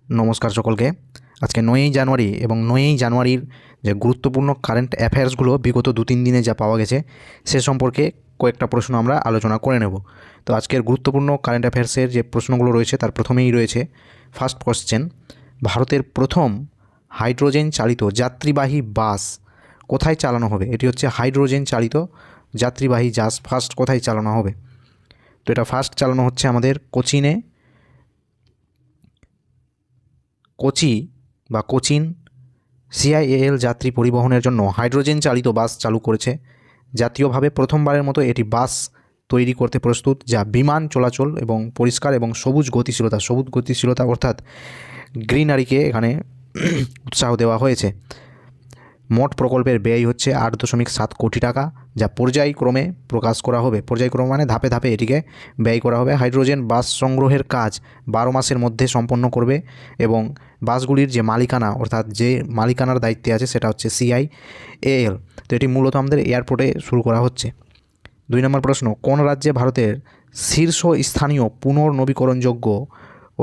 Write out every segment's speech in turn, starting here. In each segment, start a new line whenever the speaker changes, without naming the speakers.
নমস্কার সকলকে। আজকে 9ই জানুয়ারি এবং 9ই জানুয়ারির যে গুরুত্বপূর্ণ কারেন্ট অ্যাফেয়ার্সগুলো বিগত 2-3 দিনে যা পাওয়া গেছে সে সম্পর্কে কয়েকটা প্রশ্ন আমরা আলোচনা করে নেব। তো আজকের গুরুত্বপূর্ণ কারেন্ট অ্যাফেয়ার্সের যে প্রশ্নগুলো রয়েছে তার প্রথমেই রয়েছে ফার্স্ট কোশ্চেন, ভারতের প্রথম হাইড্রোজেন চালিত যাত্রীবাহী বাস কোথায় চালানো হবে? এটি হচ্ছে হাইড্রোজেন চালিত যাত্রীবাহী জাহাজ ফার্স্ট কোথায় চালানো হবে? তো এটা ফার্স্ট চালানো হচ্ছে আমাদের কোচিন সিআইএএল যাত্রী পরিবহনের জন্য হাইড্রোজেন চালিত বাস চালু করেছে। জাতীয়ভাবে প্রথমবারের মতো এটি বাস তৈরি করতে প্রস্তুত, যা বিমান চলাচল এবং পরিষ্কার এবং সবুজ গতিশীলতা অর্থাৎ গ্রিনারিকে এখানে উৎসাহ দেওয়া হয়েছে। মোট প্রকল্পের ব্যয় হচ্ছে 8.7 কোটি টাকা, যা পর্যায়ক্রমে প্রকাশ করা হবে। পর্যায়ক্রমে মানে ধাপে ধাপে এটিকে ব্যয় করা হবে। হাইড্রোজেন বাস সংগ্রহের কাজ 12 মাসের মধ্যে সম্পন্ন করবে এবং বাসগুলির যে মালিকানা অর্থাৎ যে মালিকানার দায়িত্বে আছে সেটা হচ্ছে সিআইএএল। তো এটি মূলত আমাদের এয়ারপোর্টে শুরু করা হচ্ছে। 2 নম্বর প্রশ্ন, কোন রাজ্যে ভারতের শীর্ষস্থানীয় পুনর্নবীকরণযোগ্য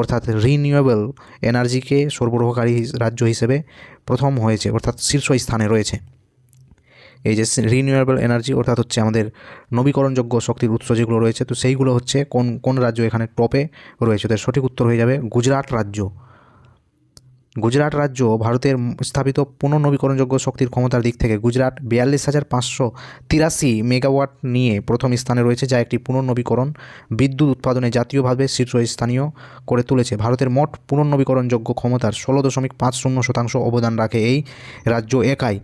অর্থাৎ রিনিউয়েবল এনার্জিকে সরবরাহকারী রাজ্য হিসেবে প্রথম হয়েছে অর্থাৎ শীর্ষস্থানে রয়েছে? এই যে রিনিউয়েবল এনার্জি অর্থাৎ হচ্ছে আমাদের নবীকরণযোগ্য শক্তির উৎস যেগুলো রয়েছে, তো সেইগুলো হচ্ছে কোন কোন রাজ্য এখানে টপে রয়েছে? তার সঠিক উত্তর হয়ে যাবে গুজরাট রাজ্য। গুজরাট রাজ্য ভারতের স্থাপিত পুনর্নবীকরণযোগ্য শক্তির ক্ষমতার দিক থেকে গুজরাট 42,583 মেগাওয়াট নিয়ে প্রথম স্থানে রয়েছে, যা একটি পুনর্নবীকরণ বিদ্যুৎ উৎপাদনে জাতীয়ভাবে শীর্ষস্থানীয় করে তুলেছে। ভারতের মোট পুনর্নবীকরণযোগ্য ক্ষমতার 16.50% অবদান রাখে এই রাজ্য একাই,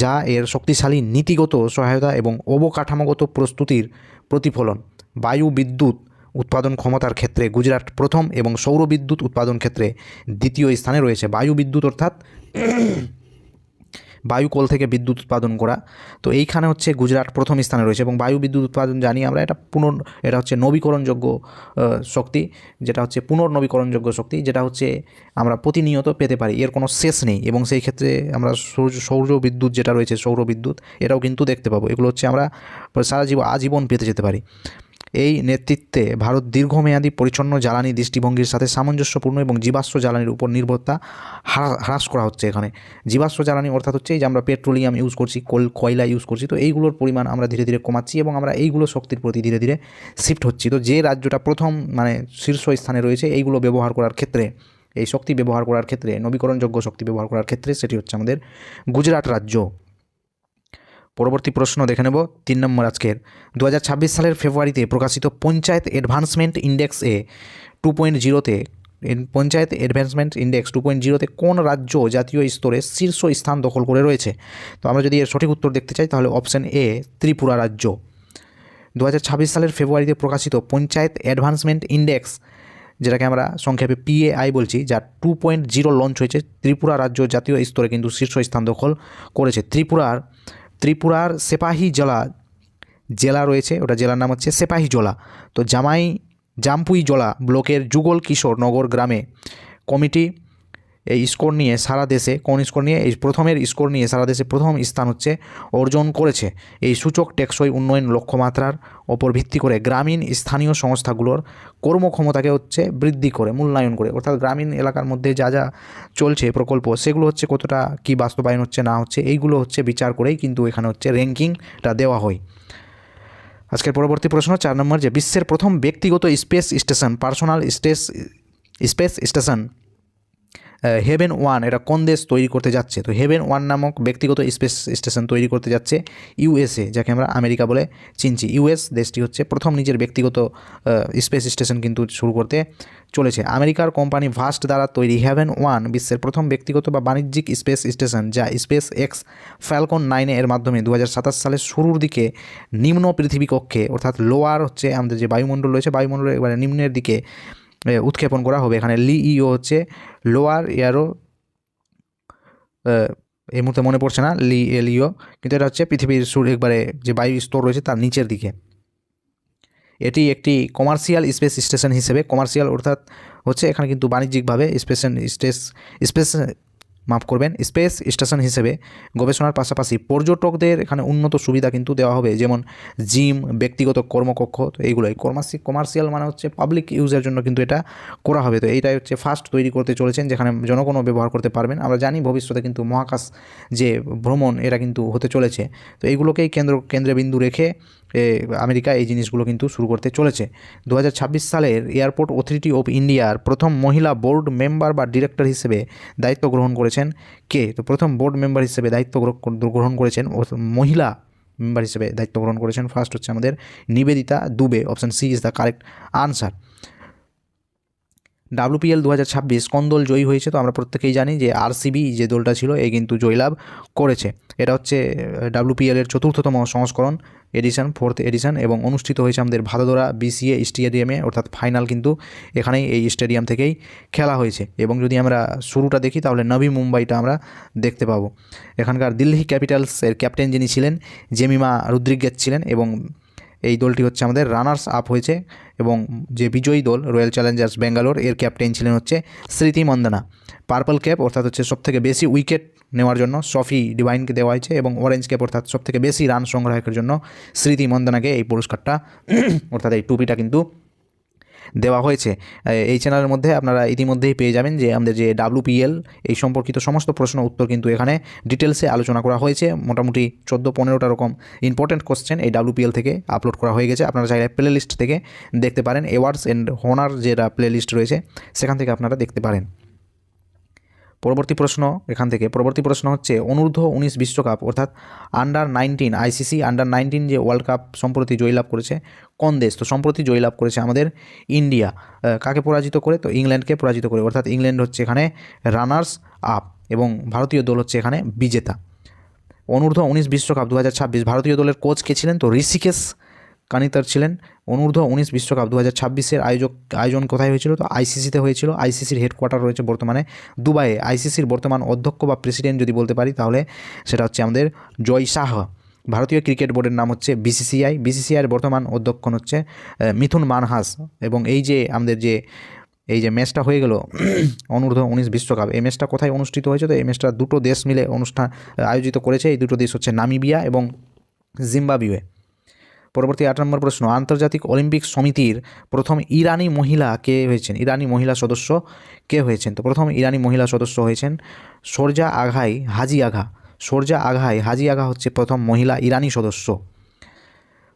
যা এর শক্তিশালী নীতিগত সহায়তা এবং অবকাঠামোগত প্রস্তুতির প্রতিফলন। বায়ু বিদ্যুৎ উৎপাদন ক্ষমতার ক্ষেত্রে গুজরাট প্রথম এবং সৌর বিদ্যুৎ উৎপাদন ক্ষেত্রে দ্বিতীয় স্থানে রয়েছে। বায়ু বিদ্যুৎ অর্থাৎ বায়ুকল থেকে বিদ্যুৎ উৎপাদন করা, তো এইখানে হচ্ছে গুজরাট প্রথম স্থানে রয়েছে। এবং বায়ু বিদ্যুৎ উৎপাদন জানি আমরা এটা হচ্ছে নবীকরণযোগ্য শক্তি, যেটা হচ্ছে পুনর্নবীকরণযোগ্য শক্তি, যেটা হচ্ছে আমরা প্রতিনিয়ত পেতে পারি, এর কোনো শেষ নেই। এবং সেই ক্ষেত্রে আমরা সৌর বিদ্যুৎ যেটা রয়েছে সৌর বিদ্যুৎ এটাও কিন্তু দেখতে পাবো। এগুলো হচ্ছে আমরা আজীবন পেতে যেতে পারি। এই নেতৃত্বে ভারত দীর্ঘমেয়াদী পরিচ্ছন্ন জ্বালানি দৃষ্টিভঙ্গির সাথে সামঞ্জস্যপূর্ণ এবং জীবাশ্ম জ্বালানির উপর নির্ভরতা হ্রাস করা হচ্ছে। এখানে জীবাশ্ম জ্বালানি অর্থাৎ হচ্ছে এই যে আমরা পেট্রোলিয়াম ইউজ করছি, কয়লা ইউজ করছি, তো এইগুলোর পরিমাণ আমরা ধীরে ধীরে কমাচ্ছি এবং আমরা এইগুলো শক্তির প্রতি ধীরে ধীরে শিফট হচ্ছি। তো যে রাজ্যটা প্রথম শীর্ষ স্থানে রয়েছে এইগুলো ব্যবহার করার ক্ষেত্রে, এই শক্তি ব্যবহার করার ক্ষেত্রে, নবীকরণযোগ্য শক্তি ব্যবহার করার ক্ষেত্রে, সেটি হচ্ছে আমাদের গুজরাট রাজ্য। পরবর্তী প্রশ্ন দেখে নেব 3 নম্বর আজকের। 2026 সালের ফেব্রুয়ারিতে প্রকাশিত পঞ্চায়েত অ্যাডভান্সমেন্ট ইন্ডেক্সে 2.0তে পঞ্চায়েত অ্যাডভান্সমেন্ট ইন্ডেক্স 2.0তে কোন রাজ্য জাতীয় স্তরে শীর্ষ স্থান দখল করে রয়েছে? তো আমরা যদি এর সঠিক উত্তর দেখতে চাই তাহলে অপশান এ ত্রিপুরা রাজ্য। 2026 সালের ফেব্রুয়ারিতে প্রকাশিত পঞ্চায়েত অ্যাডভান্সমেন্ট ইন্ডেক্স, যেটাকে আমরা সংক্ষেপে পিএআই বলছি, যা 2.0 লঞ্চ হয়েছে, ত্রিপুরা রাজ্য জাতীয় স্তরে কিন্তু শীর্ষস্থান দখল করেছে। ত্রিপুরার জেলা রয়েছে, ওটা জেলার নাম হচ্ছে সেপাহীজলা। তো জামপুইজলা ব্লকের যুগল কিশোর নগর গ্রামে কমিটি এই স্কোর নিয়ে সারা দেশে সারা দেশে প্রথম স্থান হচ্ছে অর্জন করেছে। এই সূচক টেকসই উন্নয়ন লক্ষ্যমাত্রার ওপর ভিত্তি করে গ্রামীণ স্থানীয় সংস্থাগুলোর কর্মক্ষমতাকে হচ্ছে বৃদ্ধি করে, মূল্যায়ন করে, অর্থাৎ গ্রামীণ এলাকার মধ্যে যা যা চলছে প্রকল্প সেগুলো হচ্ছে কতটা কি বাস্তবায়ন হচ্ছে না হচ্ছে এইগুলো হচ্ছে বিচার করেই কিন্তু এখানে হচ্ছে র্যাঙ্কিংটা দেওয়া হয়। আজকের পরবর্তী প্রশ্ন 4 নম্বর, যে বিশ্বের প্রথম ব্যক্তিগত পার্সোনাল স্পেস স্টেশন হেভেন 1 এটা কোন দেশ তৈরি করতে যাচ্ছে? তো হেভেন 1 নামক ব্যক্তিগত স্পেস স্টেশন তৈরি করতে যাচ্ছে ইউএসএ, যাকে আমরা আমেরিকা বলে চিনছি। ইউএস দেশটি হচ্ছে প্রথম নিজের ব্যক্তিগত স্পেস স্টেশন কিন্তু শুরু করতে চলেছে। আমেরিকার কোম্পানি ভাস্ট দ্বারা তৈরি হেভেন 1 বিশ্বের প্রথম ব্যক্তিগত বা বাণিজ্যিক স্পেস স্টেশন, যা স্পেস এক্স ফ্যালকন 9 এর মাধ্যমে 2027 সালের শুরুর দিকে নিম্ন পৃথিবী কক্ষে অর্থাৎ লোয়ার হচ্ছে আমাদের যে বায়ুমণ্ডল রয়েছে বায়ুমণ্ডলের এবারে নিম্নের দিকে উৎক্ষেপণ করা হবে। এখানে লিইও হচ্ছে লোয়ার এয়ারো, এই মুহূর্তে মনে পড়ছে না লিও, কিন্তু এটা হচ্ছে পৃথিবীর একবারে যে বায়ু স্তর রয়েছে তার নিচের দিকে। এটি একটি কমার্শিয়াল স্পেস স্টেশন হিসেবে, কমার্শিয়াল অর্থাৎ হচ্ছে এখানে কিন্তু বাণিজ্যিকভাবে মাফ করবেন, স্পেস স্টেশন হিসেবে গবেষণার পাশাপাশি পর্যটকদের এখানে উন্নত সুবিধা কিন্তু দেওয়া হবে, যেমন জিম, ব্যক্তিগত কর্মকক্ষ। তো এইগুলোই কমার্শিয়াল মানে হচ্ছে পাবলিক ইউজের জন্য কিন্তু এটা করা হবে। তো এইটাই হচ্ছে ফার্স্ট তৈরি করতে চলেছেন, যেখানে জনগণও ব্যবহার করতে পারবেন। আমরা জানি ভবিষ্যতে কিন্তু মহাকাশ যে ভ্রমণ এটা কিন্তু হতে চলেছে। তো এইগুলোকেই কেন্দ্রে বিন্দু রেখে আমেরিকা এই জিনিসগুলো কিন্তু শুরু করতে চলেছে। 2026 সালের এয়ারপোর্ট অথরিটি অফ ইন্ডিয়ার প্রথম মহিলা বোর্ড মেম্বার বা ডিরেক্টর হিসেবে দায়িত্ব গ্রহণ করেছেন কে? তো প্রথম বোর্ড মেম্বার হিসেবে দায়িত্ব গ্রহণ করেছেন, মহিলা মেম্বার হিসেবে দায়িত্ব গ্রহণ করেছেন ফার্স্ট হচ্ছে আমাদের Nivedita Dubey. Option C is the correct answer. WPL 2026 কোন দল জয়ী হয়েছে? তো আমরা প্রত্যেকেই জানি যে আরসিবি যে দলটা ছিল এই কিন্তু জয়লাভ করেছে। এটা হচ্ছে WPL এর 4র্থতম সংস্করণ, ফোর্থ এডিশন, এবং অনুষ্ঠিত হয়েছে আমাদের ভাদোদরা BCA স্টেডিয়ামে, অর্থাৎ ফাইনাল কিন্তু এখানেই এই স্টেডিয়াম থেকেই খেলা হয়েছে। এবং যদি আমরা শুরুটা দেখি তাহলে নবী মুম্বাইটা আমরা দেখতে পাবো। এখানকার দিল্লি ক্যাপিটালসের ক্যাপ্টেন যিনি ছিলেন জেমিমা রদ্রিগেজ ছিলেন, এবং এই দলটি হচ্ছে আমাদের রানার্স আপ হয়েছে। এবং যে বিজয়ী দল রয়্যাল চ্যালেঞ্জার্স ব্যাঙ্গালোর, এর ক্যাপ্টেন ছিলেন হচ্ছে স্মৃতি মন্দানা। পার্পল ক্যাপ অর্থাৎ হচ্ছে সবথেকে বেশি উইকেট নেওয়ার জন্য সফি ডিভাইনকে দেওয়া হয়েছে, এবং অরেঞ্জ ক্যাপ অর্থাৎ সবথেকে বেশি রান সংগ্রাহকের জন্য স্মৃতি মন্দানাকে এই পুরস্কারটা অর্থাৎ এই টুপিটা কিন্তু দেওয়া হয়েছে। এই চ্যানেলের মধ্যে আপনারা ইতিমধ্যেই পেয়ে যাবেন যে আমাদের যে WPL এই সম্পর্কিত সমস্ত প্রশ্ন উত্তর কিন্তু এখানে ডিটেলসে আলোচনা করা হয়েছে। মোটামুটি 14-15টা রকম ইম্পর্টেন্ট কোশ্চেন এই WPL থেকে আপলোড করা হয়ে গেছে। আপনারা চাইলে প্লে লিস্ট থেকে দেখতে পারেন, অ্যাওয়ার্ডস অ্যান্ড হনার যেটা প্লে লিস্ট রয়েছে সেখান থেকে আপনারা দেখতে পারেন। পরবর্তী প্রশ্ন হচ্ছে অনূর্ধ্ব-19 বিশ্বকাপ অর্থাৎ আন্ডার-19 ICC আন্ডার-19 যে ওয়ার্ল্ড কাপ সম্প্রতি জয়লাভ করেছে কোন দেশ? তো সম্প্রতি জয়লাভ করেছে আমাদের ইন্ডিয়া। কাকে পরাজিত করে? তো ইংল্যান্ডকে পরাজিত করে, অর্থাৎ ইংল্যান্ড হচ্ছে এখানে রানার্স আপ এবং ভারতীয় দল হচ্ছে এখানে বিজেতা। অনূর্ধ্ব-19 বিশ্বকাপ 2026 ভারতীয় দলের কোচ কে ছিলেন? তো ঋষিকেশ কানিতার ছিলেন। অনূর্ধ্ব-19 বিশ্বকাপ 2026-এর আয়োজন কোথায় হয়েছিল? তো ICC-তে হয়েছিল। ICC-র হেডকোয়ার্টার রয়েছে বর্তমানে দুবাইয়ে। ICC-র বর্তমান অধ্যক্ষ বা প্রেসিডেন্ট যদি বলতে পারি তাহলে সেটা হচ্ছে আমাদের জয় শাহ। ভারতীয় ক্রিকেট বোর্ডের নাম হচ্ছে BCCI। BCCI-এর বর্তমান অধ্যক্ষ হচ্ছে মিথুন মানহাস। এবং এই যে ম্যাচটা হয়ে গেল অনূর্ধ্ব-19 বিশ্বকাপ, এই ম্যাচটা কোথায় অনুষ্ঠিত হয়েছে? তো এই ম্যাচটা দুটো দেশ মিলে আয়োজিত করেছে। এই দুটো দেশ হচ্ছে নামিবিয়া এবং জিম্বাবুয়ে। পরবর্তী 8 নম্বর প্রশ্ন, আন্তর্জাতিক অলিম্পিক সমিতির প্রথম ইরানি মহিলা কে হয়েছেন? ইরানি মহিলা সদস্য কে হয়েছেন? তো প্রথম ইরানি মহিলা সদস্য হয়েছেন সরজা আঘাই হাজি আগা। সরজা আঘাই হাজি আগা হচ্ছে প্রথম মহিলা ইরানি সদস্য।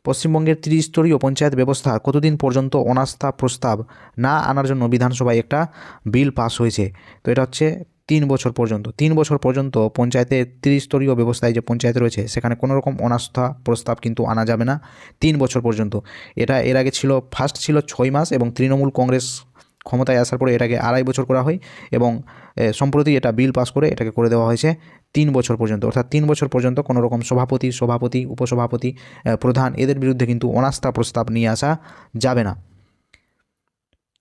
পশ্চিমবঙ্গের ত্রিস্তরীয় পঞ্চায়েত ব্যবস্থা কতদিন পর্যন্ত অনাস্থা প্রস্তাব না আনার জন্য বিধানসভায় একটা বিল পাস হয়েছে? তো এটা হচ্ছে 3 বছর পর্যন্ত। 3 বছর পর্যন্ত পঞ্চায়েতের ত্রিস্তরীয় ব্যবস্থায় যে পঞ্চায়েত রয়েছে সেখানে কোনো রকম অনাস্থা প্রস্তাব কিন্তু আনা যাবে না 3 বছর পর্যন্ত। এটা এর আগে ফার্স্ট ছিল 6 মাস, এবং তৃণমূল কংগ্রেস ক্ষমতায় আসার পরে এটাকে 2.5 বছর করা হয়, এবং সম্প্রতি এটা বিল পাস করে এটাকে করে দেওয়া হয়েছে 3 বছর পর্যন্ত। অর্থাৎ 3 বছর পর্যন্ত কোনো রকম সভাপতি, উপসভাপতি, প্রধান এদের বিরুদ্ধে কিন্তু অনাস্থা প্রস্তাব নিয়ে আসা যাবে না।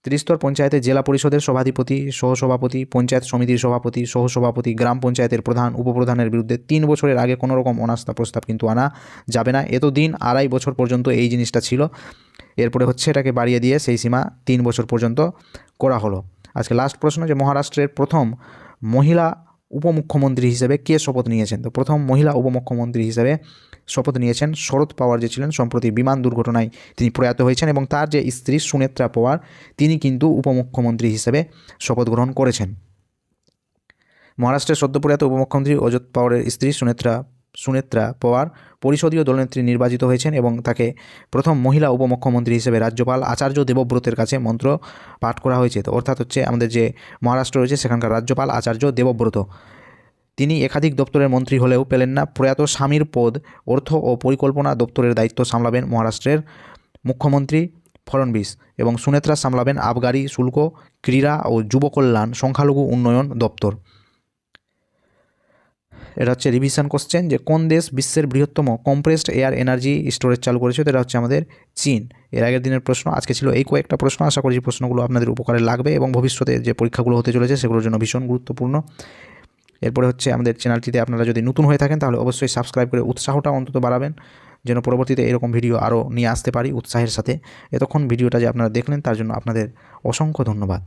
ত্রিস্তর পঞ্চায়েতে জেলা পরিষদের সভাধিপতি, সহসভাপতি, পঞ্চায়েত সমিতির সভাপতি, সহসভাপতি, গ্রাম পঞ্চায়েতের প্রধান, উপপ্রধানের বিরুদ্ধে 3 বছরের আগে কোনো রকম অনাস্থা প্রস্তাব কিন্তু আনা যাবে না। এতদিন 2.5 বছর পর্যন্ত এই জিনিসটা ছিল, এরপরে হচ্ছে এটাকে বাড়িয়ে দিয়ে সেই সীমা 3 বছর পর্যন্ত করা হলো। আজকে লাস্ট প্রশ্ন, যে মহারাষ্ট্রের প্রথম মহিলা উপমুখ্যমন্ত্রী হিসেবে কে শপথ নিয়েছেন? তো প্রথম মহিলা উপমুখ্যমন্ত্রী হিসেবে শপথ নিয়েছেন শরদ পাওয়ার, যে ছিলেন সম্প্রতি বিমান দুর্ঘটনায় তিনি প্রয়াত হয়েছেন, এবং তার যে স্ত্রী সুনেত্রা পাওয়ার তিনি কিন্তু উপমুখ্যমন্ত্রী হিসেবে শপথ গ্রহণ করেছেন। মহারাষ্ট্রের সদ্য প্রয়াত উপমুখ্যমন্ত্রী অজিত পাওয়ারের স্ত্রী সুনেত্রা পাওয়ার পরিষদীয় দলনেত্রী নির্বাচিত হয়েছেন, এবং তাকে প্রথম মহিলা উপমুখ্যমন্ত্রী হিসেবে রাজ্যপাল আচার্য দেবব্রতের কাছে মন্ত্র পাঠ করা হয়েছে। তো অর্থাৎ হচ্ছে আমাদের যে মহারাষ্ট্র রয়েছে সেখানকার রাজ্যপাল আচার্য দেবব্রত, তিনি একাধিক দপ্তরের মন্ত্রী হলেও পেলেন না প্রয়াত স্বামীর পদ। অর্থ ও পরিকল্পনা দপ্তরের দায়িত্ব সামলাবেন মহারাষ্ট্রের মুখ্যমন্ত্রী ফড়নবিস, এবং সুনেত্রা সামলাবেন আবগারি শুল্ক, ক্রীড়া ও যুব কল্যাণ, সংখ্যালঘু উন্নয়ন দপ্তর। এটা হচ্ছে রিভিশন কোশ্চেন, যে কোন দেশ বিশ্বের বৃহত্তম কম্প্রেসড এয়ার এনার্জি স্টোরেজ চালু করেছে? তো এটা হচ্ছে আমাদের চীন। এর আগের দিনের প্রশ্ন, আজকে ছিল এই কয়েকটা প্রশ্ন। আশা করি প্রশ্নগুলো আপনাদের উপকারে লাগবে এবং ভবিষ্যতে যে পরীক্ষাগুলো হতে চলেছে সেগুলোর জন্য ভীষণ গুরুত্বপূর্ণ। এরপরে হচ্ছে আমাদের চ্যানেলটিতে আপনারা যদি নতুন হয়ে থাকেন তাহলে অবশ্যই সাবস্ক্রাইব করে উৎসাহটা অন্তত বাড়াবেন, যেন পরবর্তীতে এরকম ভিডিও আরও নিয়ে আসতে পারি উৎসাহের সাথে। এতক্ষণ ভিডিওটা যে আপনারা দেখলেন তার জন্য আপনাদের অসংখ্য ধন্যবাদ।